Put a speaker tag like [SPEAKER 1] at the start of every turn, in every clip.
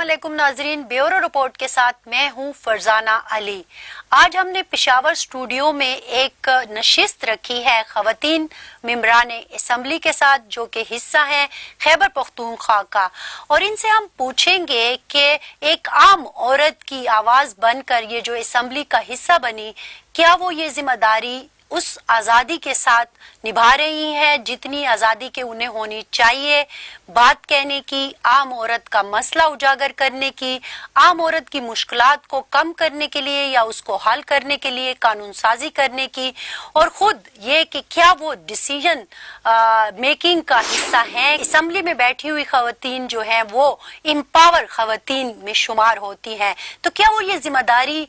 [SPEAKER 1] अस्सलामुअलैकुम नाजरीन, bureau report के साथ मैं हूं फरजाना अली। आज हमने पेशावर स्टूडियो में एक नशिस्त रखी है खवातीन मेंबरान असम्बली के साथ, जो कि हिस्सा हैं खैबर पख्तूनख्वा का, और इनसे हम पूछेंगे कि एक आम औरत की आवाज़ बनकर ये जो असम्बली का हिस्सा बनी, क्या वो ये जिम्मेदारी उस आज़ादी के साथ निभा रही हैं जितनी आज़ादी के उन्हें होनी चाहिए, बात कहने की, आम औरत का मसला उजागर करने की, आम औरत की मुश्किलात को कम करने के लिए या उसको हल करने के लिए कानून साजी करने की, और ख़ुद ये कि क्या वो डिसीजन मेकिंग का हिस्सा हैं। असम्बली में बैठी हुई खवातीन जो हैं वो एम्पावर खवातीन में शुमार होती हैं, तो क्या वो ये जिम्मेदारी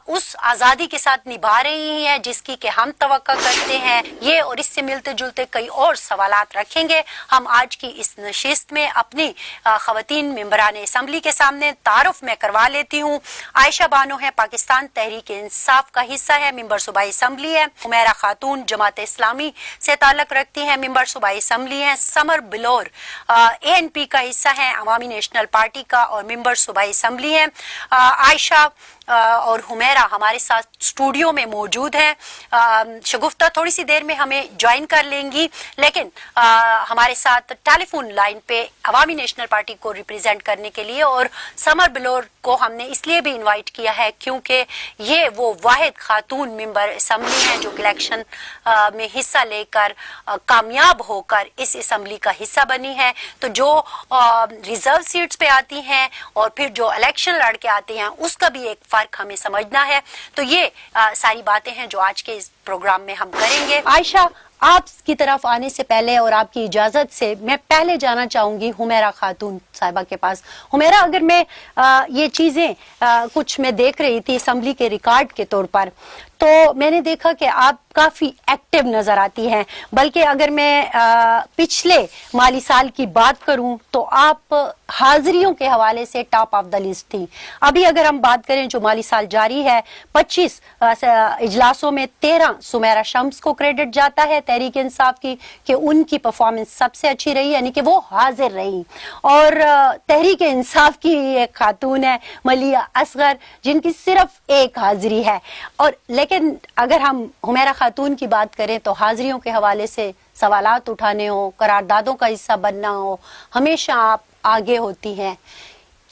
[SPEAKER 1] उस आज़ादी के साथ निभा रही हैं जिसकी कि हम तवक्का करते हैं। ये और इससे मिलते जुलते कई और सवालात रखेंगे हम आज की इस नशिस्त में। अपनी खवातीन मेंबरान असम्बली के सामने तारुफ में करवा लेती हूँ। आयशा बानो है, पाकिस्तान तहरीक इंसाफ का हिस्सा है, मेंबर सूबाई असम्बली है। हुमैरा खातून जमात इस्लामी से ताल्लुक रखती हैं, मेंबर सूबाई असम्बली है। समर बिलोर ANP का हिस्सा है, अवामी नेशनल पार्टी का, और मेंबर सूबाई असम्बली है। आयशा और हुमैरा हमारे साथ स्टूडियो में मौजूद हैं। शगुफ्ता थोड़ी सी देर में हमें ज्वाइन कर लेंगी, लेकिन हमारे साथ टेलीफोन लाइन पे अवामी नेशनल पार्टी को रिप्रेजेंट करने के लिए और समर बिलोर को हमने इसलिए भी इनवाइट किया है क्योंकि ये वो वाहिद खातून मेंबर असम्बली हैं जो इलेक्शन में हिस्सा लेकर कामयाब होकर इस असम्बली का हिस्सा बनी है। तो जो रिजर्व सीट्स पे आती हैं और फिर जो इलेक्शन लड़ के आते हैं उसका भी एक फर्क हमें समझना है। तो ये सारी बातें हैं जो आज के इस प्रोग्राम में हम करेंगे। आयशा, आपकी तरफ आने से पहले और आपकी इजाजत से मैं पहले जाना चाहूंगी हुमैरा खातून साहिबा के पास। हुमैरा, अगर मैं ये चीजें कुछ मैं देख रही थी असम्बली के रिकॉर्ड के तौर पर, तो मैंने देखा कि आप काफी एक्टिव नजर आती हैं। बल्कि अगर मैं पिछले माली साल की बात करूं तो आप हाजिरियों के हवाले से टॉप ऑफ द लिस्ट थी। अभी अगर हम बात करें जो माली साल जारी है, 25 इजलासों में 13 सुमेरा शम्स को क्रेडिट जाता है तहरीक इंसाफ की कि उनकी परफॉर्मेंस सबसे अच्छी रही, यानी कि वो हाजिर रही। और तहरीक इंसाफ की एक खातून है मलिया असगर जिनकी सिर्फ एक हाजिरी है। और लेकिन अगर हम हुमैरा खातून की बात करें तो हाजिरियों के हवाले से सवालात उठाने हो, करारदादों का हिस्सा बनना हो, हमेशा आप आगे होती हैं।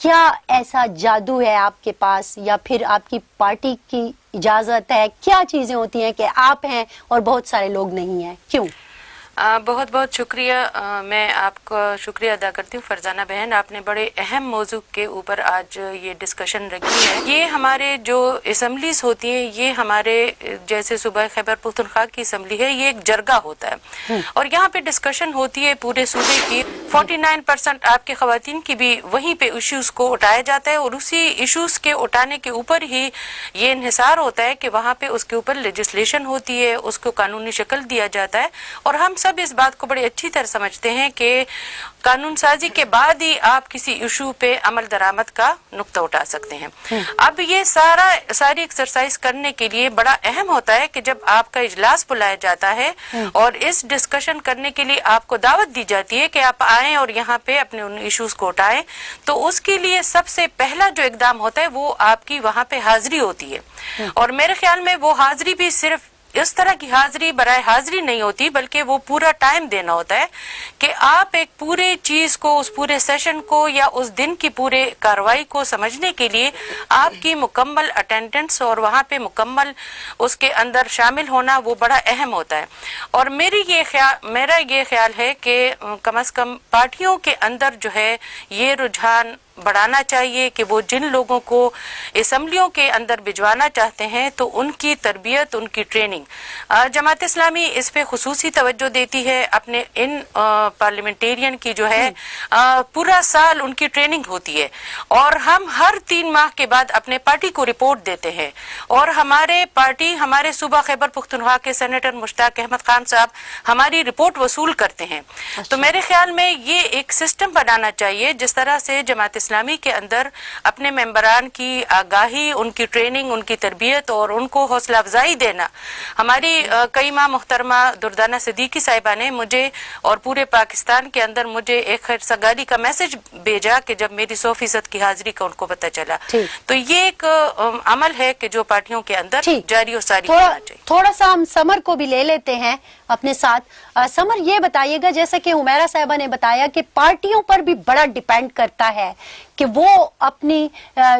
[SPEAKER 1] क्या ऐसा जादू है आपके पास या फिर आपकी पार्टी की इजाजत है? क्या चीजें होती हैं कि आप हैं और बहुत सारे लोग नहीं हैं, क्यों?
[SPEAKER 2] बहुत बहुत शुक्रिया। मैं आपका शुक्रिया अदा करती हूँ फरजाना बहन, आपने बड़े अहम मौजू के ऊपर आज ये डिस्कशन रखी है। ये हमारे जो असम्बलीज होती हैं, ये हमारे जैसे सूबा खैबर पख्तूनख्वा की असम्बली है, ये एक जरगा होता है और यहाँ पे डिस्कशन होती है पूरे सूबे की। 49% आपके खवातीन की भी वहीं पे इश्यूज को उठाया जाता है और उसी इश्यूज के उठाने के ऊपर ही ये इन्हिसार होता है कि वहाँ पे उसके ऊपर लेजिस्लेशन होती है, उसको कानूनी शक्ल दिया जाता है। और हम सब इस बात को बड़ी अच्छी तरह समझते हैं कि कानून साजी के बाद ही आप किसी इशू पे अमल दरामद का नुक्ता उठा सकते हैं। अब ये सारी एक्सरसाइज करने के लिए बड़ा अहम होता है कि जब आपका इजलास बुलाया जाता है और इस डिस्कशन करने के लिए आपको दावत दी जाती है कि आप आएं और यहाँ पे अपने उन इश्यूज को उठाएं, तो उसके लिए सबसे पहला जो इकदाम होता है वो आपकी वहाँ पे हाजिरी होती है। और मेरे ख्याल में वो हाजिरी भी सिर्फ इस तरह की हाजिरी बराए हाजिरी नहीं होती, बल्कि वो पूरा टाइम देना होता है कि आप एक पूरे चीज को, उस पूरे सेशन को या उस दिन की पूरे कार्रवाई को समझने के लिए आपकी मुकम्मल अटेंडेंस और वहाँ पे मुकम्मल उसके अंदर शामिल होना वो बड़ा अहम होता है। और मेरा ये ख्याल है कि कम से कम पार्टियों के अंदर जो है ये रुझान बढ़ाना चाहिए कि वो जिन लोगों को असम्बलियों के अंदर भिजवाना चाहते हैं तो उनकी तरबियत, उनकी ट्रेनिंग जमात इस्लामी इस पे खुसूसी तवज्जो देती है। अपने इन पार्लियामेंटेरियन की जो है पूरा साल उनकी ट्रेनिंग होती है और हम हर 3 माह के बाद अपने पार्टी को रिपोर्ट देते हैं और हमारे सूबा खैबर पख्तूनख्वा के सेनेटर मुश्ताक अहमद खान साहब हमारी रिपोर्ट वसूल करते हैं। तो मेरे ख्याल में ये एक सिस्टम बनाना चाहिए जिस तरह से जमात اسلامی کے اندر اپنے ممبران کی آگاہی، ان کی ٹریننگ، ان کی تربیت اور ان کو حوصلہ افزائی دینا. ہماری کئی ماں محترمہ دردانہ صدیقی صاحبہ نے مجھے اور پورے پاکستان کے اندر مجھے ایک خیر سگالی کا میسج بھیجا کہ جب میری 100% کی حاضری کا ان کو پتہ چلا. تو یہ ایک عمل ہے کہ جو پارٹیوں کے اندر جاری و ساری ہونا چاہیے.
[SPEAKER 1] تھوڑا سا ہم سمر کو بھی لے لیتے ہیں اپنے ساتھ. سمر، یہ بتائیے گا، جیسا کہ حمیرہ صاحبہ نے بتایا کہ پارٹیوں پر بھی بڑا ڈیپینڈ کرتا ہے کہ وہ اپنی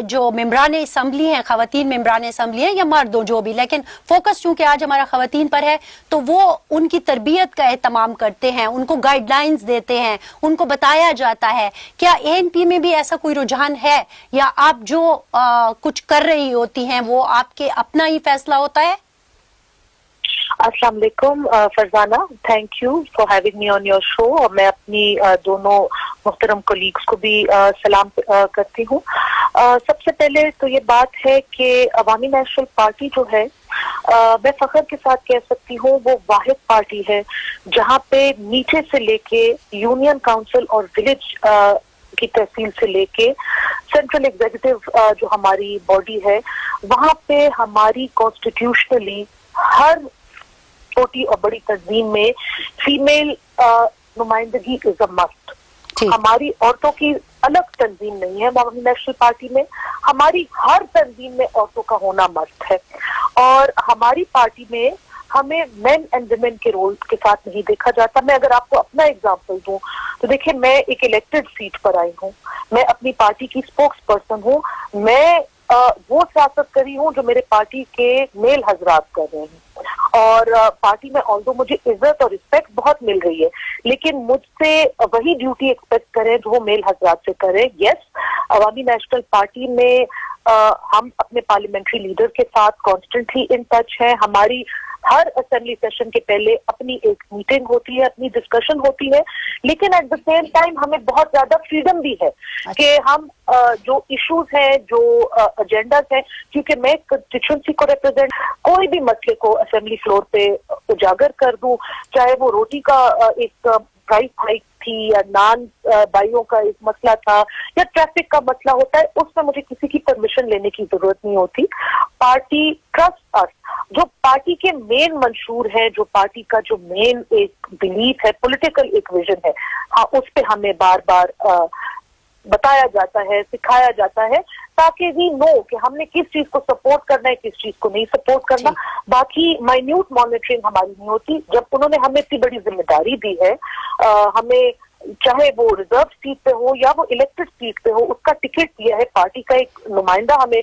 [SPEAKER 1] جو ممبران اسمبلی ہیں، خواتین ممبران اسمبلی ہیں یا مردوں جو بھی، لیکن فوکس چونکہ آج ہمارا خواتین پر ہے تو وہ ان کی تربیت کا اہتمام کرتے ہیں، ان کو گائیڈ لائنز دیتے ہیں، ان کو بتایا جاتا ہے. کیا ANP میں بھی ایسا کوئی رجحان ہے یا آپ جو کچھ کر رہی ہوتی ہیں وہ آپ کے اپنا ہی فیصلہ ہوتا ہے؟
[SPEAKER 3] السلام علیکم Farzana, thank you for having me on your show. اور میں اپنی دونوں محترم کولیگز کو بھی سلام کرتی ہوں. سب سے پہلے تو یہ بات ہے کہ عوامی نیشنل پارٹی جو ہے، میں فخر کے ساتھ کہہ سکتی ہوں وہ واحد پارٹی ہے جہاں پہ نیچے سے لے کے یونین کاؤنسل اور ولیج کی تحصیل سے لے کے سینٹرل ایگزیکٹو جو ہماری باڈی ہے، وہاں پہ ہماری کانسٹیٹیوشنلی ہر چھوٹی اور بڑی تنظیم میں فیمیل نمائندگی از اے مسٹ. ہماری عورتوں کی الگ تنظیم نہیں ہے عوامی نیشنل پارٹی میں، ہماری ہر تنظیم میں عورتوں کا ہونا مسٹ ہے. اور ہماری پارٹی میں ہمیں مین اینڈ ویمن کے رول کے ساتھ نہیں دیکھا جاتا. میں اگر آپ کو اپنا ایگزامپل دوں تو دیکھیں، میں ایک الیکٹڈ سیٹ پر آئی ہوں، میں اپنی پارٹی کی اسپوکس پرسن ہوں، میں وہ سیاست کری ہوں جو میرے پارٹی کے میل حضرات کر رہے ہیں. اور پارٹی میں آلدو مجھے عزت اور رسپیکٹ بہت مل رہی ہے، لیکن مجھ سے وہی ڈیوٹی ایکسپیکٹ کریں جو وہ میل حضرات سے کریں. یس، عوامی نیشنل پارٹی میں ہم اپنے پارلیمنٹری لیڈر کے ساتھ کانسٹنٹلی ان ٹچ ہیں. ہماری ہر اسمبلی سیشن کے پہلے اپنی ایک میٹنگ ہوتی ہے، اپنی ڈسکشن ہوتی ہے، لیکن ایٹ دا سیم ٹائم ہمیں بہت زیادہ فریڈم بھی ہے کہ ہم جو ایشوز ہیں، جو ایجنڈاز ہیں، کیونکہ میں کنسٹیچوئنسی کو ریپرزینٹ کوئی بھی مسئلے کو اسمبلی فلور پہ اجاگر کر دوں، چاہے وہ روٹی کا ایک پرائس ہائیک تھی یا نان بائیوں کا ایک مسئلہ تھا یا ٹریفک کا مسئلہ ہوتا ہے، اس میں مجھے کسی کی پرمیشن لینے کی ضرورت نہیں ہوتی. پارٹی ٹرسٹ اس. جو پارٹی کے مین منشور ہے، جو پارٹی کا جو مین ایک بلیف ہے، پولیٹیکل ایک ویژن ہے، ہاں اس پہ ہمیں بار بار بتایا جاتا ہے، سکھایا جاتا ہے، تاکہ وی نو کہ ہم نے کس چیز کو سپورٹ کرنا ہے، کس چیز کو نہیں سپورٹ کرنا. باقی مائنیوٹ مانیٹرنگ ہماری نہیں ہوتی. جب انہوں نے ہمیں اتنی بڑی ذمہ داری دی ہے، ہمیں چاہے وہ ریزرو سیٹ پہ ہو یا وہ الیکٹڈ سیٹ پہ ہو، اس کا ٹکٹ دیا ہے، پارٹی کا ایک نمائندہ ہمیں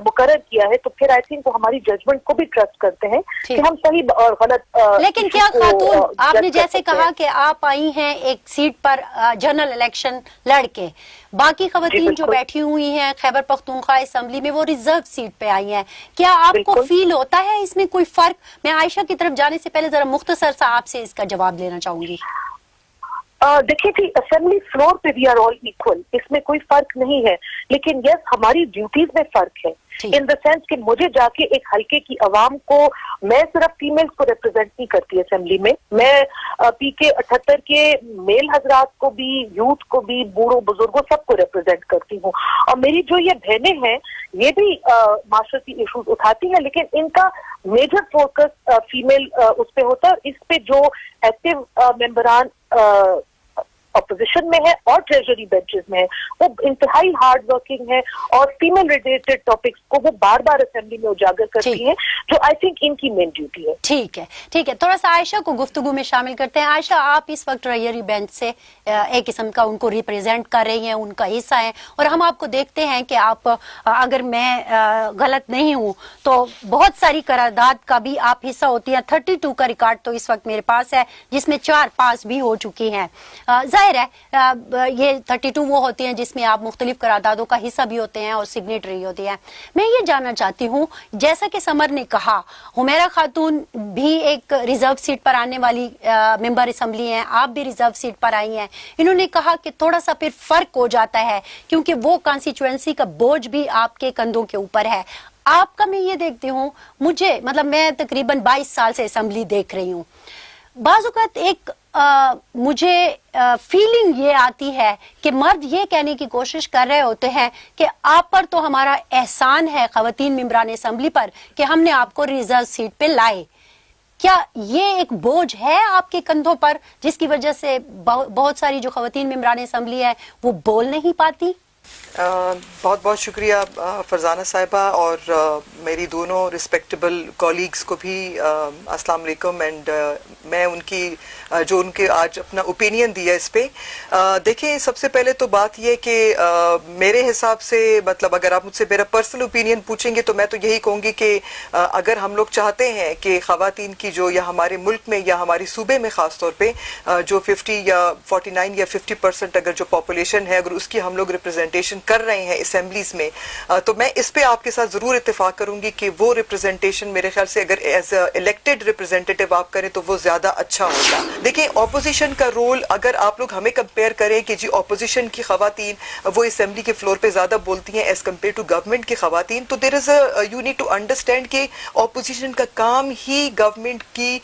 [SPEAKER 3] مقرر کیا ہے، تو پھر آئی تھنک وہ ہماری ججمنٹ کو بھی ٹرسٹ کرتے ہیں کہ ہم صحیح اور غلط.
[SPEAKER 1] لیکن کیا خاتون، آپ نے جیسے کہا کہ آپ آئی ہیں ایک سیٹ پر جنرل الیکشن لڑ کے، باقی خواتین جو بیٹھی ہوئی ہیں خیبر پختونخوا اسمبلی میں وہ ریزرو سیٹ پہ آئی ہیں، کیا آپ کو فیل ہوتا ہے اس میں کوئی فرق؟ میں عائشہ کی طرف جانے سے پہلے ذرا مختصر سا آپ سے اس کا جواب لینا چاہوں گی.
[SPEAKER 3] دیکھیے جی، اسمبلی فلور پہ وی آر آل ایکول، اس میں کوئی فرق نہیں ہے، لیکن یس ہماری ڈیوٹیز میں فرق ہے. ان دا سینس کہ مجھے جا کے ایک حلقے کی عوام کو، میں صرف فیمیلز کو ریپرزینٹ نہیں کرتی اسمبلی میں کے 78 کے میل حضرات کو بھی، یوتھ کو بھی، بوڑھوں بزرگوں سب کو ریپرزینٹ کرتی ہوں. اور میری جو یہ بہنیں ہیں یہ بھی معاشرتی ایشوز اٹھاتی ہیں، لیکن ان کا میجر فوکس فیمیل اس پہ ہوتا ہے. اس پہ جو ایکٹیو ممبران اپوزیشن میں ہے اور ٹریجری بینچز میں ہے، وہ انتہائی ہارڈ ورکنگ ہے اور فیمیل ریلیٹڈ ٹاپکس کو وہ بار بار اسمبلی میں اجاگر کرتی ہیں، جو آئی تھنک ان کی مین ڈیوٹی ہے.
[SPEAKER 1] ٹھیک ہے، تھوڑا سا عائشہ کو گفتگو میں شامل کرتے ہیں. عائشہ، آپ اس وقت ٹریجری بینچ سے ایک قسم کا ان کو ریپریزینٹ کر رہی ہیں، ان کا حصہ ہیں، اور ہم آپ کو دیکھتے ہیں کہ آپ، اگر میں غلط نہیں ہوں تو بہت ساری قرارداد کا بھی آپ حصہ ہوتی ہیں. 32 کا ریکارڈ تو اس وقت میرے پاس ہے، جس میں 4 پاس بھی ہو چکی ہیں. ظاہر ہے یہ 32 وہ ہوتی ہیں جس میں آپ مختلف قراردادوں کا حصہ بھی ہوتے ہیں اور سگنیٹری ہوتی ہیں. میں یہ جاننا چاہتی ہوں، جیسا کہ سمر نے کہا، حمیرہ خاتون بھی ایک ریزرو سیٹ پر آنے والی ممبر اسمبلی ہیں، آپ بھی ریزرو سیٹ پر آئی ہیں. انہوں نے کہا کہ تھوڑا سا پھر فرق ہو جاتا ہے کیونکہ وہ کانسٹیچوئنسی کا بوجھ بھی آپ کے کندھوں کے اوپر ہے. آپ کا میں یہ دیکھتی ہوں، مجھے مطلب میں تقریباً 22 سال سے اسمبلی دیکھ رہی ہوں، बाज़ औक़ात एक मुझे फीलिंग ये आती है कि मर्द ये कहने की कोशिश कर रहे होते हैं कि आप पर तो हमारा एहसान है ख़वातीन मेंबरान असम्बली पर कि हमने आपको रिजर्व सीट पे लाए। क्या ये एक बोझ है आपके कंधों पर जिसकी वजह से बहुत सारी जो ख़वातीन मेंबरान असम्बली है वो बोल नहीं पाती?
[SPEAKER 4] बहुत बहुत शुक्रिया फरजाना साहिबा, और मेरी दोनों रिस्पेक्टेबल कॉलीग्स को भी अस्सलाम वालेकुम। एंड मैं उनकी जो उनके आज अपना ओपिनियन दिया इस पे, देखिए सबसे पहले तो बात यह कि मेरे हिसाब से, मतलब अगर आप मुझसे मेरा पर्सनल ओपिनियन पूछेंगे तो मैं तो यही कहूँगी कि अगर हम लोग चाहते हैं कि ख़वातीन की जो, या हमारे मुल्क में या हमारे सूबे में ख़ास तौर पे जो 50 या 49 या 50% अगर जो पॉपुलेशन है, अगर उसकी हम लोग रिप्रेजेंटेशन कर रहे हैं असेंबलीज में, तो मैं इस पे आपके साथ जरूर इत्तेफाक करूंगी कि वो रिप्रेजेंटेशन मेरे ख्याल से अगर एज इलेक्टेड रिप्रेजेंटेटिव आप करें तो वो ज्यादा अच्छा होगा। देखिए ऑपोजिशन का रोल अगर आप लोग हमें कंपेयर करें कि जी ऑपोजिशन की खवातीन वो असेंबली के फ्लोर पे ज्यादा बोलती हैं एज कम्पेयर टू गवर्नमेंट की खवातीन, तो there is you need to understand कि ऑपोजिशन का काम ही गवर्नमेंट की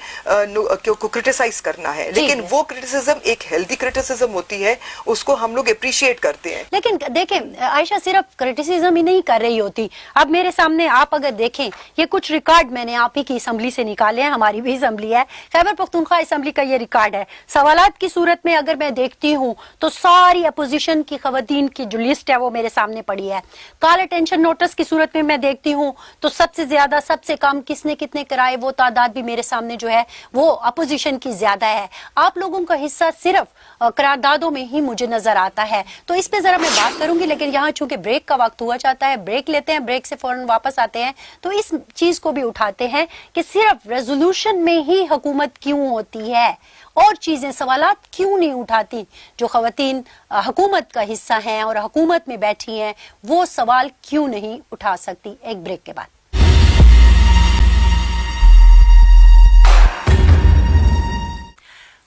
[SPEAKER 4] को क्रिटिसाइज करना है, लेकिन वो क्रिटिसिज्म एक हेल्दी क्रिटिसिज्म होती है, उसको हम लोग अप्रिशिएट करते हैं।
[SPEAKER 1] लेकिन देखें आयशा सिर्फ क्रिटिसिज्म ही नहीं कर रही होती। अब मेरे सामने आप अगर देखें, ये कुछ रिकॉर्ड मैंने आप ही की असेंबली से निकाले हैं, हमारी भी असेंबली है, खैबर पख्तूनख्वा असेंबली का ये रिकॉर्ड है। सवालात की सूरत में अगर मैं देखती हूँ तो सारी अपोजिशन की खवातीन की जो लिस्ट है वो मेरे सामने पड़ी है। कॉल अटेंशन नोटिस की सूरत में मैं देखती हूँ तो सबसे ज्यादा सबसे कम किसने कितने कराए वो तादाद भी मेरे सामने जो है वो अपोजिशन की ज्यादा है। आप लोगों का हिस्सा सिर्फ करारदादों में ही मुझे नजर आता है। तो इस पे जरा मैं बात करूंगी, लेकिन यहाँ चूंकि ब्रेक का वक्त हुआ जाता है, ब्रेक लेते हैं, ब्रेक से फौरन वापस आते हैं तो इस चीज को भी उठाते हैं कि सिर्फ रेजोल्यूशन में ही हुकूमत क्यों होती है और चीजें सवालात क्यों नहीं उठाती। जो खवातीन हुकूमत का हिस्सा हैं और हुकूमत में बैठी हैं वो सवाल क्यों नहीं उठा सकती। एक ब्रेक के बाद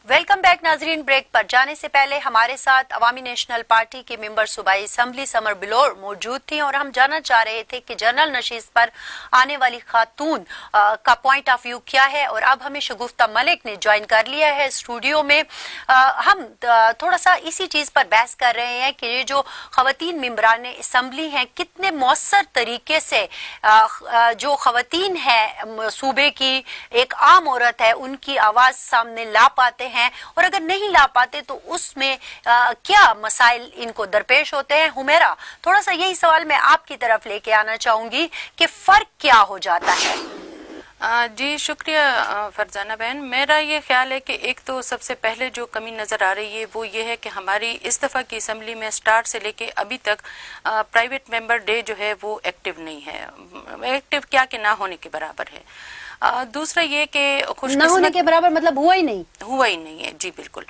[SPEAKER 1] वेलकम बैक नाजरीन। ब्रेक पर जाने से पहले हमारे साथ अवामी नेशनल पार्टी की मेंबर सूबाई असेंबली समर बिलोर मौजूद थी और हम जानना चाह रहे थे कि जनरल नशीस पर आने वाली खातून का पॉइंट ऑफ व्यू क्या है। और अब हमें शगुफ्ता मलिक ने ज्वाइन कर लिया है स्टूडियो में। हम थोड़ा सा इसी चीज पर बहस कर रहे हैं कि ये जो खवातीन मेंबरान असेंबली हैं कितने मौसर तरीके से जो खवातीन है सूबे की एक आम औरत है उनकी आवाज सामने ला पाते हैं, और अगर नहीं ला पाते तो उसमें क्या मसाइल इनको दरपेश होते हैं। हुमेरा, थोड़ा सा यही सवाल मैं आपकी तरफ लेके आना चाहूंगी कि फर्क क्या हो जाता है।
[SPEAKER 2] जी शुक्रिया फरजाना बहन। मेरा ये ख्याल है कि एक तो सबसे पहले जो कमी नज़र आ रही है वो ये है कि हमारी इस दफ़ा की असम्बली में स्टार्ट से लेके अभी तक प्राइवेट मेंबर डे जो है वो एक्टिव नहीं है। एक्टिव क्या कि ना होने के बराबर है। दूसरा ये कि
[SPEAKER 1] ना होने के बराबर मतलब हुआ ही नहीं
[SPEAKER 2] है। जी बिल्कुल,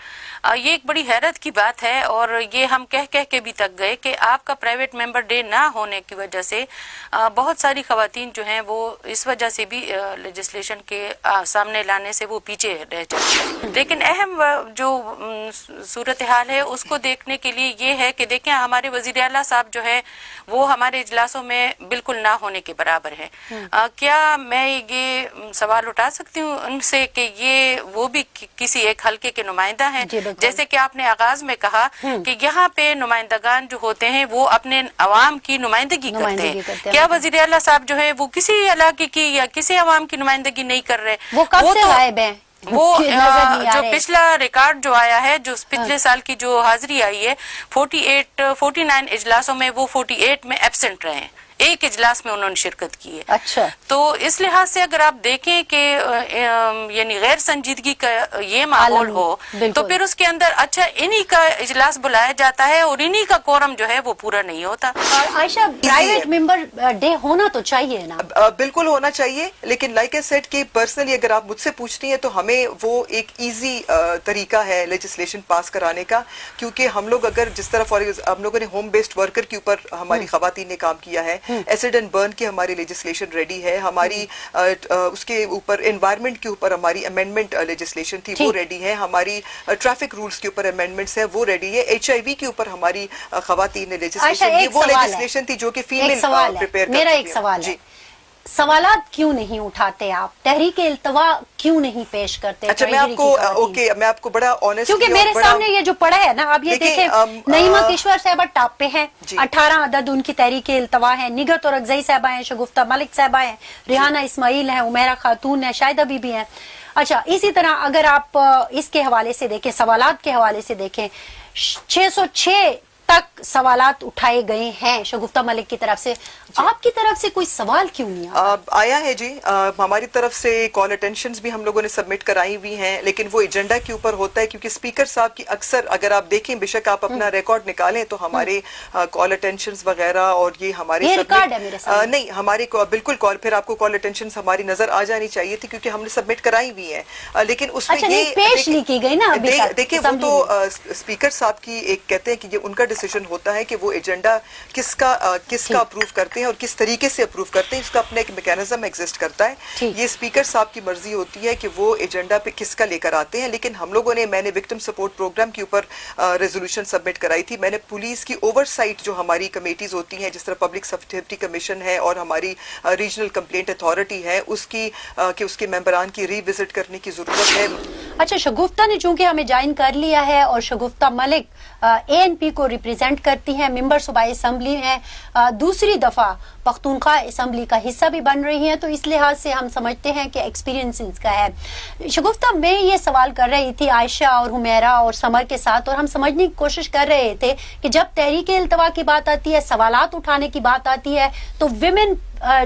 [SPEAKER 2] ये एक बड़ी हैरत की बात है और ये हम कह के भी तक गए कि आपका प्राइवेट मेंबर डे ना होने की वजह से बहुत सारी खवातीन जो हैं वो इस वजह से भी लेजिस्लेशन के सामने लाने से वो पीछे रह जाते हैं। लेकिन अहम जो सूरत हाल है उसको देखने के लिए ये है कि देखें हमारे वजीर आला साहब जो है वो हमारे इजलासों में बिल्कुल ना होने के बराबर है। क्या मैं ये सवाल उठा सकती हूँ उनसे कि ये वो भी किसी एक हलके के नुमाइंदा हैं, जैसे कि आपने आगाज में कहा कि यहाँ पे नुमाइंदगान जो होते हैं वो अपने अवाम की नुमाइंदगी करते हैं। क्या वजीर आला साहब जो है वो किसी इलाके की या किसी अवाम की नुमाइंदगी नहीं कर रहे?
[SPEAKER 1] वो कब से गायब हैं?
[SPEAKER 2] वो जो पिछला रिकॉर्ड जो आया है, जो पिछले साल की जो हाजिरी आई है 49 इजलासों में वो 48 में एब्सेंट रहे हैं, एक इजलास में उन्होंने शिरकत की है।
[SPEAKER 1] अच्छा,
[SPEAKER 2] तो इस लिहाज से अगर आप देखें कि यानी गैर संजीदगी का ये माहौल हो तो फिर उसके अंदर अच्छा इन्हीं का इजलास बुलाया जाता है और इन्हीं का कोरम जो है वो पूरा नहीं होता।
[SPEAKER 1] और आयशा प्राइवेट मेंबर डे होना तो चाहिए ना?
[SPEAKER 4] बिल्कुल होना चाहिए, लेकिन लाइक आई सेड कि पर्सनली अगर आप मुझसे पूछती हैं तो हमें वो एक इजी तरीका है लेजिस्लेशन पास कराने का, क्योंकि हम लोग अगर जिस तरह हम लोगों ने होम बेस्ड वर्कर के ऊपर हमारी खवातीन ने काम किया है, एसिड एंड बर्न की हमारी लेजिस्लेशन रेडी है, हमारी उसके ऊपर एनवायरनमेंट के ऊपर हमारी अमेंडमेंट लेजिस्लेशन थी वो रेडी है, हमारी ट्रैफिक रूल्स के ऊपर अमेंडमेंट्स है वो रेडी है, HIV के ऊपर हमारी खवातीन ने लेजिस्लेशन वो लेजिस्लेशन थी जो कि फीमेल प्रिपेयर।
[SPEAKER 1] मेरा एक सवाल है, सवालात क्यों नहीं उठाते आप, तहरीक इल्तवा क्यों नहीं पेश करते?
[SPEAKER 4] अच्छा, मैं आपको बड़ा ऑनेस्ट,
[SPEAKER 1] क्योंकि मेरे सामने ये जो पड़ा है ना, आप ये देखें, नईमा किश्वर साहबा टॉप पे हैं, 18 अदद उनकी तहरीक इल्तवा है, निगहत और अगज़ई साहबा हैं, शगुफ्ता मलिक साहबा हैं, रिहाना इस्माइल हैं, उमेरा खातून है, शाहिदा बीबी हैं। अच्छा, इसी तरह अगर आप इसके हवाले से देखें, सवालात के हवाले से देखें, 606 तक सवालात उठाए गए हैं शगुफ्ता मलिक की तरफ से। आपकी तरफ से कोई सवाल क्यों नहीं
[SPEAKER 4] आया है जी? हमारी तरफ से कॉल अटेंशंस भी हम लोगों ने सबमिट कराई हुई हैं, लेकिन वो एजेंडा के ऊपर होता है, क्योंकि स्पीकर साहब की अक्सर, अगर आप देखें, बेशक आप अपना रिकॉर्ड निकालें तो हमारे कॉल अटेंशंस वगैरह और ये हमारे
[SPEAKER 1] रिकॉर्ड है मेरे सामने।
[SPEAKER 4] नहीं, हमारे बिल्कुल कॉल, फिर आपको कॉल अटेंशंस हमारी नजर आ जानी चाहिए थी, क्योंकि हमने सबमिट कराई हुई है, लेकिन उसमें ये
[SPEAKER 1] पेश नहीं की गई ना।
[SPEAKER 4] देखिए, वो तो स्पीकर साहब की एक कहते हैं कि ये उनका डिसीजन होता है कि वो एजेंडा किसका अप्रूव करते हैं और किस तरीके से अप्रूव करते हैं, इसका अपना एक मैकेनिज्म एग्जिस्ट करता है। ये स्पीकर साहब की मर्जी होती है कि वो एजेंडा पे किसका लेकर आते हैं। लेकिन हम लोगों ने, मैंने विक्टिम सपोर्ट प्रोग्राम के ऊपर रेजोल्यूशन सबमिट कराई थी। मैंने पुलिस की ओवरसाइट, जो हमारी कमेटीज होती हैं, जिस तरह पब्लिक सेफ्टी कमीशन है और हमारी रीजनल कंप्लेंट अथॉरिटी है, उसके मेंबरान की रीविजिट करने की जरूरत है।
[SPEAKER 1] अच्छा, शगुफ्ता ने चूंकि हमें ज्वाइन कर लिया है और शगुफ्ता मलिक ANP को रिप्रेजेंट करती हैं, मेंबर सूबाई असम्बली हैं, दूसरी दफा पख्तूनख्वा असम्बली का हिस्सा भी बन रही हैं, तो इस लिहाज से हम समझते हैं कि एक्सपीरियंस इनका है। शगुफ्ता, मैं ये सवाल कर रही थी आयशा और हुमैरा और समर के साथ, और हम समझने की कोशिश कर रहे थे कि जब तहरीक इल्तवा की बात आती है, सवालात उठाने की बात आती है, तो विमेन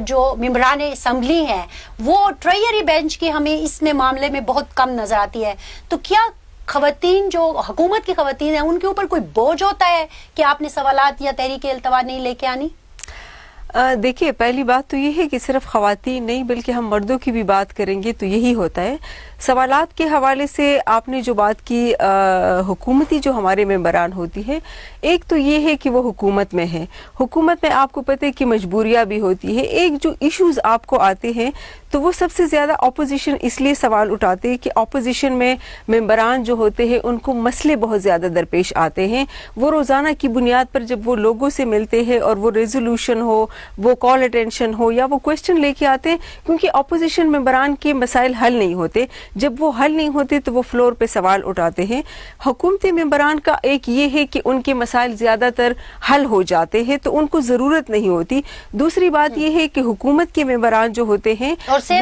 [SPEAKER 1] जो मेंबरान असम्बली हैं वो ट्रायरी बेंच की हमें इसमें मामले में बहुत कम नजर आती है। तो क्या खवातीन, जो हुकूमत की खवातीन है, उनके ऊपर कोई बोझ होता है कि आपने सवालात या तहरीक इल्तवा नहीं लेके आनी?
[SPEAKER 5] देखिए, पहली बात तो ये है कि सिर्फ खवातीन नहीं बल्कि हम मर्दों की भी बात करेंगे तो यही होता है। सवालात के हवाले से आपने जो बात की, हुकूमती जो हमारे मेंबरान होती है, एक तो ये है कि वो हुकूमत में है, हुकूमत में आपको पता है कि मजबूरियां भी होती है। एक जो इश्यूज आपको आते हैं तो वो सबसे ज्यादा अपोजिशन इसलिए सवाल उठाते हैं कि अपोजिशन में मेंबरान जो होते हैं उनको मसले बहुत ज्यादा दरपेश आते हैं। वो रोजाना की बुनियाद पर जब वो लोगों से मिलते हैं और वो रेजोल्यूशन हो, वो कॉल अटेंशन हो या वो क्वेश्चन लेके आते हैं, क्योंकि अपोजिशन मेंबरान के मसाइल हल नहीं होते, जब वो हल नहीं होते तो वो फ्लोर पे सवाल उठाते हैं। हुकूमती मेंबरान का एक ये है कि उनके मसाइल ज्यादातर हल हो जाते हैं तो उनको जरूरत नहीं होती। दूसरी बात ये है कि हुकूमत के मेंबरान जो होते हैं वो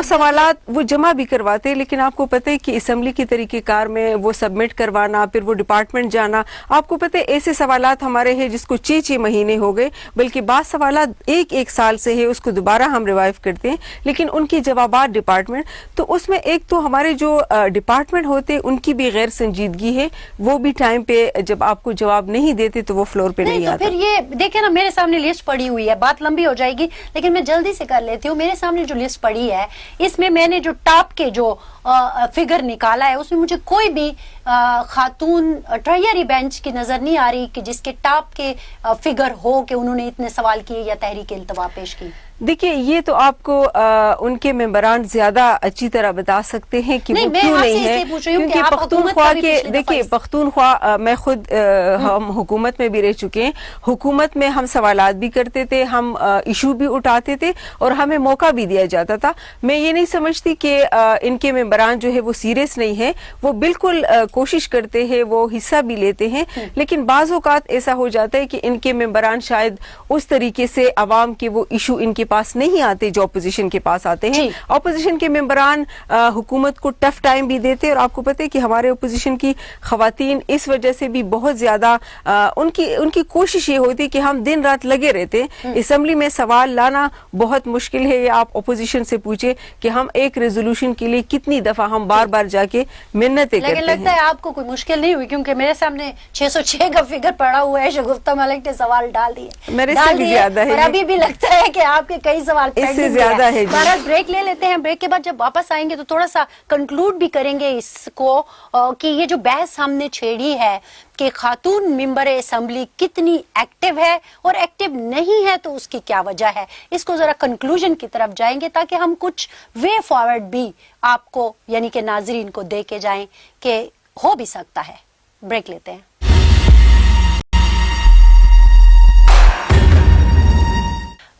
[SPEAKER 5] सवालात वो जमा भी करवाते हैं, लेकिन आपको पता है कि असम्बली के तरीकेकार में वो सबमिट करवाना, फिर वो डिपार्टमेंट जाना, आपको पता है ऐसे सवालात हमारे हैं जिसको 6 महीने हो गए, बल्कि बाद सवालात एक साल से है, उसको दोबारा हम रिवाइव करते हैं, लेकिन उनके जवाबात डिपार्टमेंट, तो उसमें एक तो हमारे जो डिपार्टमेंट होते हैं उनकी भी गैर संजीदगी है, वो भी टाइम पे जब आपको जवाब नहीं देते तो वो फ्लोर पे नहीं आता।
[SPEAKER 1] फिर ये देखे ना, मेरे सामने लिस्ट पड़ी हुई है, बात लंबी हो जाएगी लेकिन मैं जल्दी से कर लेती हूँ। मेरे सामने जो लिस्ट पड़ी है, इसमें मैंने जो टॉप के जो फिगर निकाला है, उसमें मुझे कोई भी खातून ट्रायरी बेंच की नजर नहीं आ रही कि जिसके टॉप के फिगर हो कि उन्होंने इतने सवाल किए या तहरीक इल्तवा पेश की।
[SPEAKER 5] देखिए, ये तो आपको उनके मेंबरान ज्यादा अच्छी तरह बता सकते हैं कि वो क्यों नहीं है, क्योंकि पख्तूनख्वा के, देखिए पख्तूनख्वा मैं खुद हम हुकूमत में भी रह चुके हैं, हुकूमत में हम सवालात भी करते थे, हम इशू भी उठाते थे और हमें मौका भी दिया जाता था। मैं ये नहीं समझती कि इनके मेंबरान जो है वो सीरियस नहीं है, वो बिल्कुल कोशिश करते हैं, वो हिस्सा भी लेते हैं, लेकिन बाज़ औक़ात ऐसा हो जाता है कि इनके मेंबरान शायद उस तरीके से अवाम के वो इशू इनके पास नहीं आते जो अपोजिशन के पास आते हैं। अपोजिशन के मेंबरान हुकूमत को टफ टाइम भी देते हैं, और आपको पता है कि हमारे अपोजिशन की खवातीन इस वजह से भी बहुत ज्यादा उनकी कोशिश ये होती है कि हम दिन रात लगे रहते हैं। असम्बली में सवाल लाना बहुत मुश्किल है, या आप अपोजिशन से पूछे कि हम एक रेजोल्यूशन के लिए कितनी दफा हम बार बार जाके मिन्नतें करते हैं।
[SPEAKER 1] लेकिन लगता है आपको कोई मुश्किल नहीं हुई, क्योंकि मेरे सामने 606 का फिगर पड़ा हुआ है, शगुफ्ता मलिक ने सवाल डाल दिए,
[SPEAKER 5] मेरे से भी ज्यादा है,
[SPEAKER 1] और अभी भी लगता है कि आपके कई सवाल
[SPEAKER 5] इससे ज्यादा है।
[SPEAKER 1] ब्रेक ले लेते हैं, ब्रेक के बाद जब वापस आएंगे तो थोड़ा सा कंक्लूड भी करेंगे इसको कि ये जो बहस हमने छेड़ी है कि खातून मेंबर असम्बली कितनी एक्टिव है और एक्टिव नहीं है, तो उसकी क्या वजह है, इसको जरा कंक्लूजन की तरफ जाएंगे ताकि हम कुछ वे फॉरवर्ड भी आपको यानी कि नाजरीन को दे के जाएं कि हो भी सकता है। ब्रेक लेते हैं।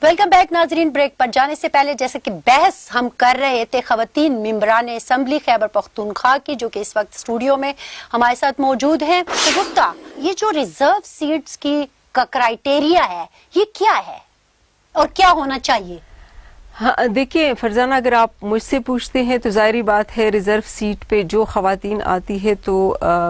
[SPEAKER 1] वेलकम बैक नाजरीन। ब्रेक पर जाने से पहले जैसे कि बहस हम कर रहे थे खवातीन मेंबरान असम्बली खैबर पख्तूनख्वा की, जो कि इस वक्त स्टूडियो में हमारे साथ मौजूद हैं। तो गुप्ता, ये जो रिजर्व सीट्स की का क्राइटेरिया है ये क्या है और क्या होना चाहिए?
[SPEAKER 5] हाँ देखिए फरजाना, अगर आप मुझसे पूछते हैं तो ज़ाहिरी बात है रिज़र्व सीट पे जो ख़वातीन आती है तो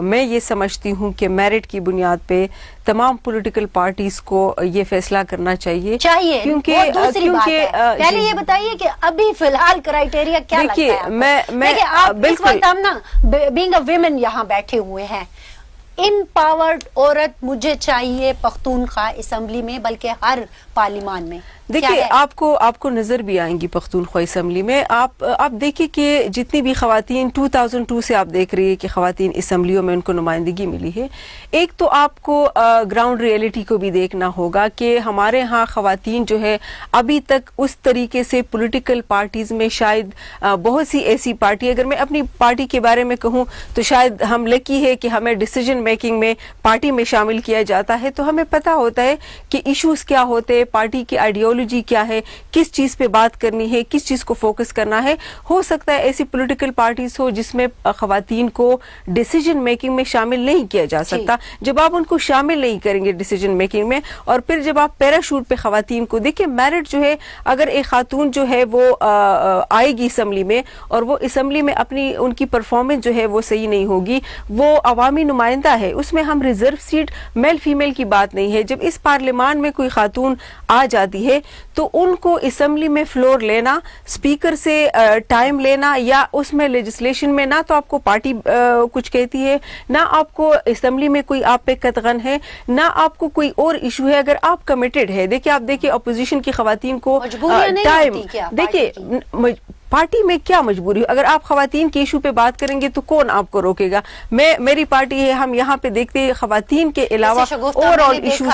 [SPEAKER 5] मैं ये समझती हूँ कि मेरिट की बुनियाद पे तमाम पॉलिटिकल पार्टीज को ये फैसला करना चाहिए
[SPEAKER 1] क्योंकि पहले ये बताइए कि अभी फिलहाल क्राइटेरिया क्या लगता है आपको? मैं आप इस वक्त हम ना बीइंग अ विमेन यहाँ बैठे हुए हैं, इम्पावर्ड औरत मुझे चाहिए पख्तूनख्वा असम्बली में, बल्कि हर पार्लिमान में।
[SPEAKER 5] देखिए आपको नजर भी आएंगी पख्तूनख्वा असम्बली में। आप देखिए कि जितनी भी खवातीन 2002 से आप देख रही है कि खवातीन असम्बलियों में उनको नुमाइंदगी मिली है। एक तो आपको ग्राउंड रियलिटी को भी देखना होगा कि हमारे यहाँ खवातीन जो है अभी तक उस तरीके से पॉलिटिकल पार्टीज में शायद बहुत सी ऐसी पार्टी, अगर मैं अपनी पार्टी के बारे में कहूँ तो शायद हम लकी है कि हमें डिसीजन मेकिंग में पार्टी में शामिल किया जाता है, तो हमें पता होता है कि इश्यूज क्या होते हैं, पार्टी की आइडियोलॉजी क्या है, किस चीज पे बात करनी है, किस चीज को फोकस करना है। हो सकता है ऐसी पॉलिटिकल पार्टीज हो जिसमें खवातीन को डिसीजन मेकिंग में शामिल नहीं किया जा सकता। जब आप उनको शामिल नहीं करेंगे डिसीजन मेकिंग में, और फिर जब आप पैराशूट पे खवातीन को देखिए, मेरिट जो है, अगर एक खातून जो है वो आएगी असम्बली में और वो असम्बली में अपनी उनकी परफॉर्मेंस जो है वो सही नहीं होगी, वो अवामी नुमाइंदा है, उसमें हम रिजर्व सीट मेल फीमेल की बात नहीं है। जब इस पार्लियामान में कोई खातून आ जाती है तो उनको असम्बली में फ्लोर लेना, स्पीकर से टाइम लेना, या उसमें लेजिस्लेशन में ना तो आपको पार्टी कुछ कहती है, ना आपको असम्बली में कोई आप पे कतगन है, ना आपको कोई और इशू है। अगर आप कमिटेड है, देखिए आप देखिए अपोजिशन की खवातीन को टाइम, देखिए पार्टी में क्या मजबूरी है? अगर आप खवातीन के इशू पे बात करेंगे तो कौन आपको रोकेगा? मेरी पार्टी है, हम यहाँ पे देखते हैं खवातीन के अलावा ओवरऑल इशू।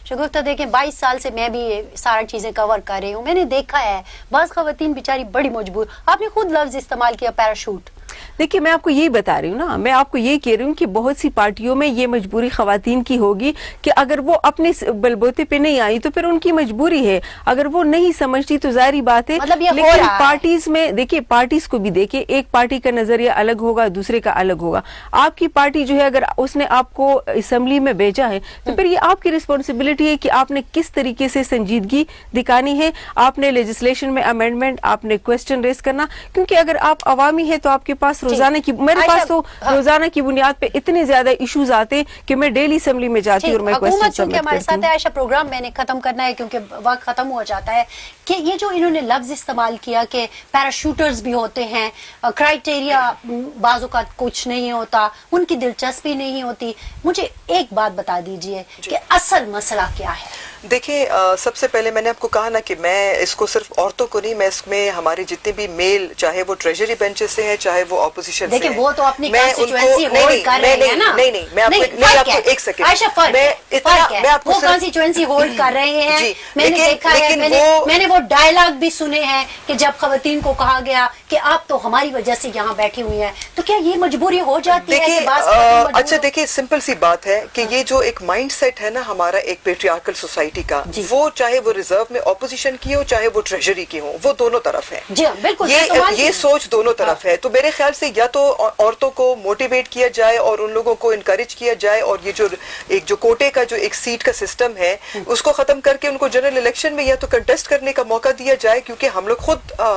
[SPEAKER 1] शगुफ्ता देखें, 22 साल से मैं भी ये सारी चीजें कवर कर रही हूँ, मैंने देखा है बस खवातीन बेचारी बड़ी मजबूर। आपने खुद लफ्ज इस्तेमाल किया पैराशूट।
[SPEAKER 5] देखिए मैं आपको यही बता रही हूँ ना, मैं आपको ये कह रही हूँ कि बहुत सी पार्टियों में ये मजबूरी खवातीन की होगी कि अगर वो अपने बलबूते पे नहीं आई तो फिर उनकी मजबूरी है। अगर वो नहीं समझती तो जाहिर बात है,
[SPEAKER 1] मतलब
[SPEAKER 5] लेकिन पार्टीज में देखिए, पार्टीज को भी देखिए, एक पार्टी का नजरिया अलग होगा, दूसरे का अलग होगा। आपकी पार्टी जो है, अगर उसने आपको असम्बली में भेजा है तो फिर ये आपकी रिस्पॉन्सिबिलिटी है कि आपने किस तरीके से संजीदगी दिखानी है। आपने लेजिस्लेशन में अमेंडमेंट, आपने क्वेश्चन रेस करना, क्योंकि अगर आप अवामी है तो आपके पास रोजाना की, मेरे पास तो रोजाना की बुनियाद पे इतने ज्यादा इश्यूज आते हैं कि मैं डेली असेंबली में जाती हूँ और मैं क्वेश्चन सबमिट
[SPEAKER 1] हमारे साथ है आयशा। प्रोग्राम मैंने खत्म करना है क्योंकि वक्त खत्म हो जाता है। कि ये जो इन्होंने लफ्ज इस्तेमाल किया कि पैराशूटर्स भी होते हैं, क्राइटेरिया बाजू का कुछ नहीं होता, उनकी दिलचस्पी नहीं होती, मुझे एक बात बता दीजिए कि असल मसला क्या है?
[SPEAKER 4] देखिए सबसे पहले मैंने आपको कहा ना कि मैं इसको सिर्फ औरतों को नहीं, मैं इसमें हमारे जितने भी मेल, चाहे वो ट्रेजरी बेंचेस से हैं, चाहे वो ऑपोजिशन से हैं,
[SPEAKER 1] वो तो अपनी कॉन्स्टिट्यूएंसी होल्ड कर रहे हैं ना।
[SPEAKER 4] नहीं, मैं आपको एक सेकंड,
[SPEAKER 1] मैं आपको वो कॉन्स्टिट्यूएंसी होल्ड कर रहे हैं। मैंने देखा है, मैंने वो डायलॉग भी सुने हैं कि जब खवातीन को कहा गया कि आप तो हमारी वजह से यहाँ बैठी हुई हैं, तो क्या ये मजबूरी हो जाती है?
[SPEAKER 4] अच्छा देखिए, सिंपल सी बात है कि ये जो एक माइंड सेट है ना हमारा एक पेट्रियार्कल सोसाइटी का, वो चाहे वो रिजर्व में ऑपोजिशन की हो, चाहे वो ट्रेजरी की हो, वो दोनों तरफ है।
[SPEAKER 1] जी बिल्कुल,
[SPEAKER 4] ये सोच दोनों तरफ है। तो मेरे ख्याल से या तो औरतों को मोटिवेट किया जाए और उन लोगों को इनकरेज किया जाए, और ये जो कोटे का जो एक सीट का सिस्टम है उसको खत्म करके उनको जनरल इलेक्शन में या तो कंटेस्ट करने का मौका दिया जाए। क्योंकि हम लोग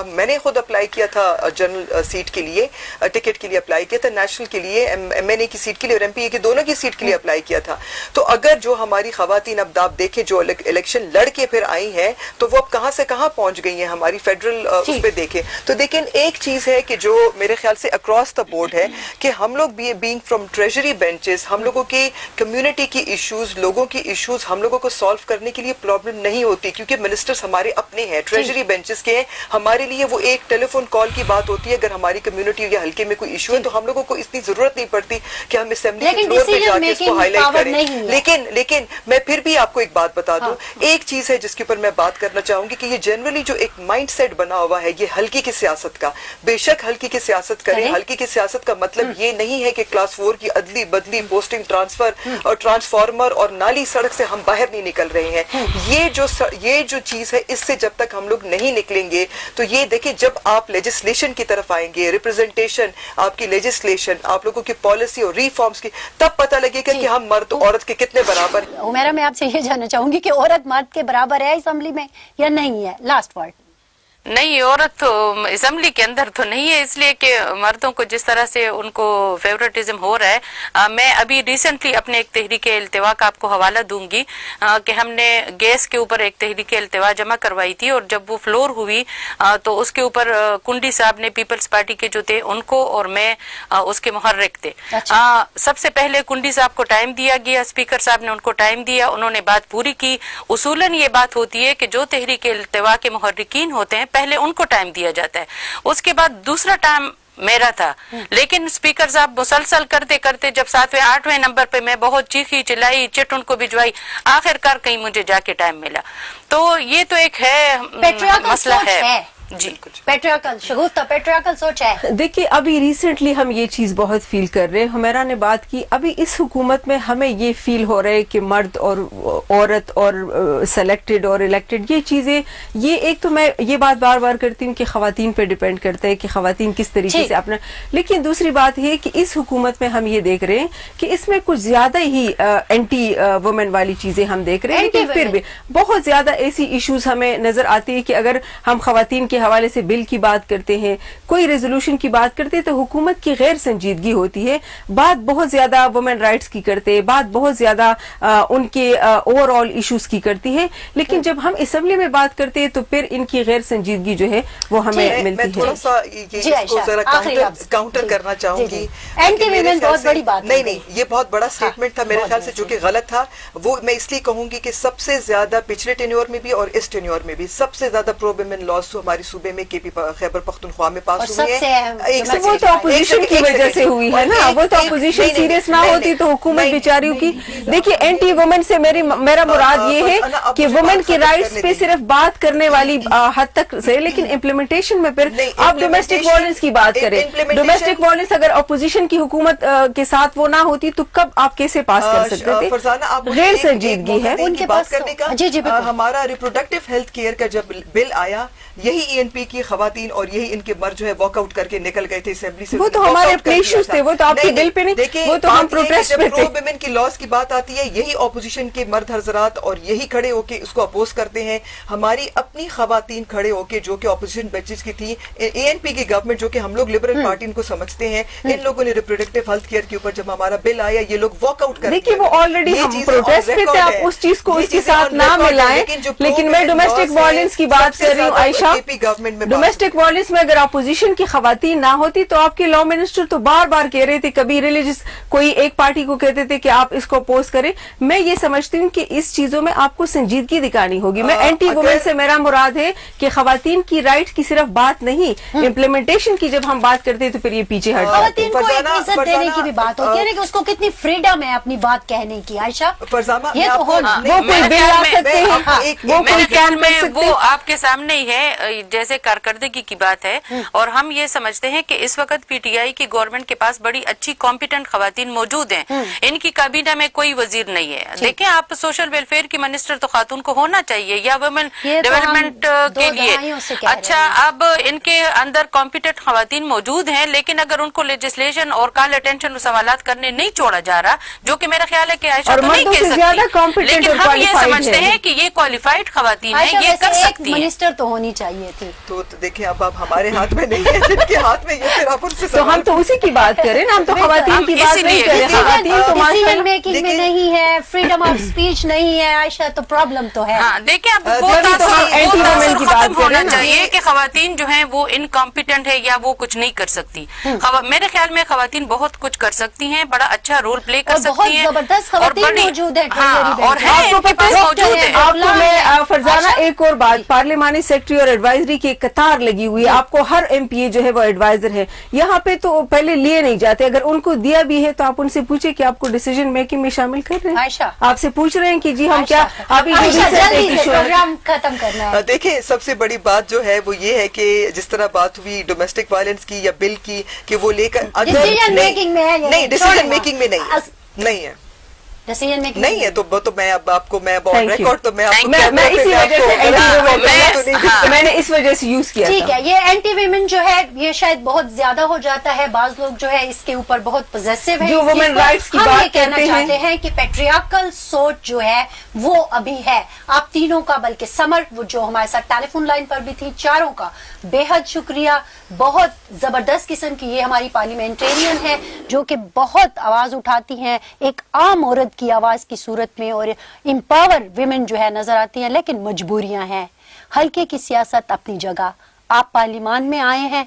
[SPEAKER 4] मैंने खुद अप्लाई किया था जनरल सीट के लिए, टिकट के लिए अप्लाई किया था, नेशनल के लिए, MNA की सीट के लिए और MPA की दोनों की सीट के लिए अप्लाई किया था। तो अगर जो हमारी खवातीन अब आप देखें जो इलेक्शन लड़के फिर आई हैं, तो वो अब कहां से कहां पहुंच गई हैं हमारी फेडरल उस पे देखें तो। लेकिन एक चीज है कि जो मेरे ख्याल से अक्रॉस द बोर्ड है कि हम लोग बीइंग फ्रॉम ट्रेजरी बेंचेस, हम लोगों की कम्युनिटी की इश्यूज, लोगों की इश्यूज हम लोगों को सॉल्व करने के लिए प्रॉब्लम नहीं होती, क्योंकि मिनिस्टर्स हमारे अपने हैं, ट्रेजरी बेंचेस के हैं। हमारे लिए वो एक टेलीफोन कॉल की बात होती है। अगर हमारी कम्युनिटी या हल्के में कोई इशू है तो हम लोगों को इतनी जरूरत नहीं पड़ती कि हम असेंबली के फ्लोर पे जाके इसको हाईलाइट करें। लेकिन मैं फिर भी आपको एक बात बता बता दूं, एक चीज है जिसके ऊपर मैं बात करना चाहूंगी कि ये जनरली जो एक माइंड सेट बना हुआ है ये हल्की की सियासत का, बेशक हल्की की सियासत करें, हल्की की सियासत का मतलब ये नहीं है कि क्लास 4 की अदली बदली, पोस्टिंग, ट्रांसफर और ट्रांसफार्मर और नाली सड़क से हम बाहर नहीं निकल रहे हैं। ये जो चीज है, इससे जब तक हम लोग नहीं निकलेंगे तो ये देखिए, जब आप लेजिस्लेशन की तरफ आएंगे, रिप्रेजेंटेशन, आपकी लेजिस्लेशन, आप लोगों की पॉलिसी और रिफॉर्म्स की, तब पता लगेगा कि हम मर्द औरत के कितने बराबर।
[SPEAKER 1] उमेरा, मैं आपसे ये जानना चाहूंगी कि औरत मर्द के बराबर है असेंबली में या नहीं है? Last word.
[SPEAKER 2] नहीं, औरत तो असेंबली के अंदर तो नहीं है, इसलिए कि मर्दों को जिस तरह से उनको फेवरेटिज्म हो रहा है। मैं अभी रिसेंटली अपने एक तहरीक इल्तिवा का आपको हवाला दूंगी कि हमने गैस के ऊपर एक तहरीक इल्तिवा जमा करवाई थी, और जब वो फ्लोर हुई तो उसके ऊपर कुंडी साहब ने, पीपल्स पार्टी के जो थे उनको, और मैं उसके मुहर्रिक थे। सबसे पहले कुंडी साहब को टाइम दिया गया, स्पीकर साहब ने उनको टाइम दिया, उन्होंने बात पूरी की। उसूलन ये बात होती है कि जो तहरीक इल्तिवा के मुहर्रिकीन होते हैं पहले उनको टाइम दिया जाता है, उसके बाद दूसरा टाइम मेरा था। लेकिन स्पीकर साहब मुसलसल करते करते जब 7वें 8वें नंबर पे मैं बहुत चीखी चिल्लाई, चिट उनको भिजवाई, आखिरकार कहीं मुझे जाके टाइम मिला। तो ये तो एक है मसला है जी,
[SPEAKER 1] पेट्रियार्कल शगुफ्ता, पेट्रियार्कल सोच है।
[SPEAKER 5] देखिए, अभी रिसेंटली हम ये चीज बहुत फील कर रहे हैं। हुमैरा ने बात की, अभी इस हुकूमत में हमें ये फील हो रहा है कि मर्द और औरत और सेलेक्टेड और इलेक्टेड, ये चीजें, ये एक तो मैं ये बात बार बार करती हूँ कि खवातीन पे डिपेंड करता है कि खवातीन किस तरीके से अपना, लेकिन दूसरी बात है कि इस हुकूमत में हम ये देख रहे हैं कि इसमें कुछ ज्यादा ही एंटी वुमेन वाली चीजें हम देख रहे हैं। लेकिन फिर भी बहुत ज्यादा ऐसी इश्यूज हमें नजर आती है कि अगर हम खवातीन के हवाले से बिल की बात करते हैं, कोई रेजोल्यूशन की बात करते हैं, तो हुकूमत की गैर संजीदगी होती है। बात बहुत ज्यादा वुमेन राइट्स की करते हैं, बात बहुत ज्यादा उनके ओवरऑल इश्यूज की करती है, लेकिन जब हम असेंबली में बात करते हैं तो फिर इनकी गैर संजीदगी जो है वो हमें मिलती है।
[SPEAKER 4] मैं थोड़ा सा इसको जरा काउंटर करना चाहूंगी।
[SPEAKER 1] एंटी वुमेन बहुत बड़ी बात
[SPEAKER 4] नहीं, ये बहुत बड़ा स्टेटमेंट था मेरे ख्याल से, जो कि गलत था। वो मैं इसलिए कहूंगी कि सबसे ज्यादा पिछले टेन्योर में भी और इस टेन्योर में भी सबसे ज्यादा प्रो वुमेन लॉज हमारी सूबे में केपी खैबर पख्तूनख्वा में पास हुई है।
[SPEAKER 5] वो तो अपोजिशन की वजह से हुई है ना, वो तो अपोजिशन सीरियस ना होती तो हुकूमत बेचारियों की। देखिए, एंटी वुमेन से मेरा मुराद ये है कि वुमेन की राइट्स पे सिर्फ बात करने वाली हद तक से, लेकिन इम्प्लीमेंटेशन में फिर आप डोमेस्टिक वायलेंस की बात करें। डोमेस्टिक वायलेंस अगर अपोजिशन की हुकूमत के साथ वो ना होती तो कब आप कैसे पास कर सकते थे?
[SPEAKER 4] फरजाना, आप
[SPEAKER 5] गैर संजीदगी है
[SPEAKER 4] उनके बात करने का। हमारा रिप्रोडक्टिव हेल्थ केयर का जब बिल आया, यही ENP की खवातीन और यही इनके मर्द जो है वॉकआउट करके निकल गए थे असेंबली से।
[SPEAKER 5] वो तो हमारे अपने इश्यूज थे, वो तो आपके बिल पे नहीं।
[SPEAKER 4] देखिए,
[SPEAKER 5] वो तो हम प्रोटेस्ट पे थे।
[SPEAKER 4] प्रो वुमेन की लॉस की बात आती है, यही ऑपोजिशन के मर्द हजरात और यही खड़े होके उसको अपोज करते हैं। हमारी अपनी खवातीन खड़े होके, जो कि ऑपोजिशन बेंचेस की थी, ANP की गवर्नमेंट, जो कि हम लोग लिबरल पार्टी इनको समझते हैं, इन लोगों ने रिप्रोडक्टिव हेल्थ केयर के ऊपर जब हमारा बिल आया, ये लोग वॉकआउट कर।
[SPEAKER 5] देखिए, वो ऑलरेडी हम प्रोटेस्ट पे थे, आप उस चीज को उसके साथ ना मिलाएं। लेकिन मैं डोमेस्टिक वायलेंस की बात कर रही हूँ आयशा।
[SPEAKER 4] गवर्नमेंट में
[SPEAKER 5] डोमेस्टिक वायलेंस में अगर अपोजिशन की खवातीन ना होती तो आपके लॉ मिनिस्टर तो बार बार कह रहे थे, कभी रिलीजियस कोई एक पार्टी को कहते थे कि आप इसको अपोज करें। मैं ये समझती हूँ कि इस चीजों में आपको संजीदगी दिखानी होगी। मैं एंटी वुमेन से मेरा मुराद है कि खवातीन की राइट्स की सिर्फ बात नहीं, इम्प्लीमेंटेशन की जब हम बात करते हैं तो फिर ये पीछे हट जाते हैं।
[SPEAKER 1] खवातीन को एक इज्जत देने की भी बात होती है ना, कि उसको कितनी फ्रीडम है अपनी बात कहने की। आयशा, ये तो हो,
[SPEAKER 5] वो कोई बिल ला सकते हैं, वो कोई कैन कर सकते हैं,
[SPEAKER 2] वो आपके सामने ही है। जैसे कारकर्दगी की बात है, और हम ये समझते हैं कि इस वक्त PTI की गवर्नमेंट के पास बड़ी अच्छी कॉम्पिटेंट खवातीन मौजूद हैं। इनकी काबीना में कोई वजीर नहीं है। देखिए, आप सोशल वेलफेयर की मिनिस्टर तो खातून को होना चाहिए, या वुमेन डेवलपमेंट के लिए। अच्छा, अब इनके अंदर कॉम्पिटेंट खवातीन मौजूद हैं, लेकिन अगर उनको लेजिस्लेशन और कॉल अटेंशन सवालात करने नहीं छोड़ा जा रहा, जो कि मेरा ख्याल है कि आयशा तो नहीं कह सकती, लेकिन हम ये समझते हैं कि ये क्वालिफाइड खवातीन है, ये कर सकती है।
[SPEAKER 1] मिनिस्टर तो होनी चाहिए थी।
[SPEAKER 4] तो देखिए, अब आप हमारे हाथ में नहीं है, जिनके हाथ में ये, फिर आप उनसे
[SPEAKER 5] तो हम तो उसी की बात करें ना, हम तो खवातीन की बात नहीं कर रहे। खवातीन तो
[SPEAKER 1] डिसीजन मेकिंग में नहीं है, फ्रीडम ऑफ स्पीच नहीं है आयशा, तो प्रॉब्लम तो है।
[SPEAKER 2] देखिए, अब वो खत्म होना चाहिए कि खवातीन जो है वो इनकॉम्पिटेंट है या वो कुछ नहीं कर सकती। मेरे ख्याल में खवातीन बहुत कुछ कर सकती हैं, बड़ा अच्छा रोल प्ले कर सकती हैं,
[SPEAKER 1] जबरदस्त खवातीन मौजूद है,
[SPEAKER 2] और है,
[SPEAKER 5] आपको पता है। आपको मैं फरजाना ایک اور بات, پارلیمانی سیکرٹری اور ایڈوائزری کی ایک قطار لگی ہوئی ہے, آپ کو ہر ایم پی اے جو ہے وہ ایڈوائزر ہے. یہاں پہ تو پہلے لیے نہیں جاتے, اگر ان کو دیا بھی ہے تو آپ ان سے پوچھیں کہ آپ کو ڈیسیجن میکنگ میں شامل کر رہے ہیں. آپ سے پوچھ رہے ہیں کہ جی ہم کیا
[SPEAKER 1] پروگرام ختم کرنا ہے.
[SPEAKER 4] دیکھیں سب سے بڑی بات جو ہے وہ یہ ہے کہ جس طرح بات ہوئی ڈومیسٹک وائلنس کی یا بل کی, کہ وہ لے کر
[SPEAKER 1] ڈیسیجن میکنگ میں ہے,
[SPEAKER 4] نہیں ڈیسیجن میکنگ میں نہیں ہے,
[SPEAKER 1] ڈیسیجن میکنگ
[SPEAKER 4] نہیں ہے. تو میں اب آپ کو میں ریکارڈ تو میں
[SPEAKER 5] نے اس وجہ سے یوز کیا.
[SPEAKER 1] ٹھیک ہے, یہ اینٹی ویمن جو ہے یہ شاید بہت زیادہ ہو جاتا ہے, بعض لوگ جو ہے اس کے اوپر بہت پوزیسو ہیں.
[SPEAKER 5] جو وومن رائٹس کی بات
[SPEAKER 1] کہنا چاہتے ہیں کہ پیٹریارکل سوچ جو ہے وہ ابھی ہے آپ تینوں کا, بلکہ سمر وہ جو ہمارے ساتھ ٹیلی فون لائن پر بھی تھی, چاروں کا بے حد شکریہ. بہت زبردست قسم کی یہ ہماری پارلیمنٹرین ہے جو کہ بہت آواز اٹھاتی ہیں ایک عام عورت کی آواز کی صورت میں, اور امپاور ویمن جو ہے نظر آتی ہیں, لیکن مجبوریاں ہیں. ہلکے کی سیاست اپنی جگہ, آپ پارلیمان میں آئے ہیں,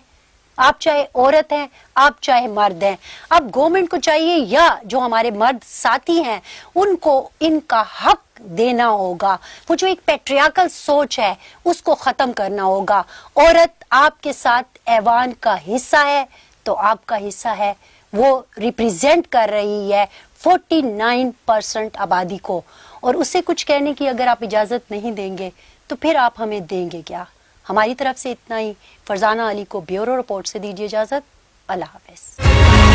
[SPEAKER 1] آپ چاہے عورت ہیں آپ چاہے مرد ہیں. اب گورنمنٹ کو چاہیے یا جو ہمارے مرد ساتھی ہیں ان کو ان کا حق دینا ہوگا. وہ جو ایک پیٹریارکل سوچ ہے اس کو ختم کرنا ہوگا. عورت آپ کے ساتھ ایوان کا حصہ ہے تو آپ کا حصہ ہے, وہ ریپریزینٹ کر رہی ہے 49% آبادی کو, اور اسے کچھ کہنے کی اگر آپ اجازت نہیں دیں گے تو پھر آپ ہمیں دیں گے کیا. ہماری طرف سے اتنا ہی. فرزانہ علی کو بیورو رپورٹ سے دیجیے اجازت. اللہ حافظ.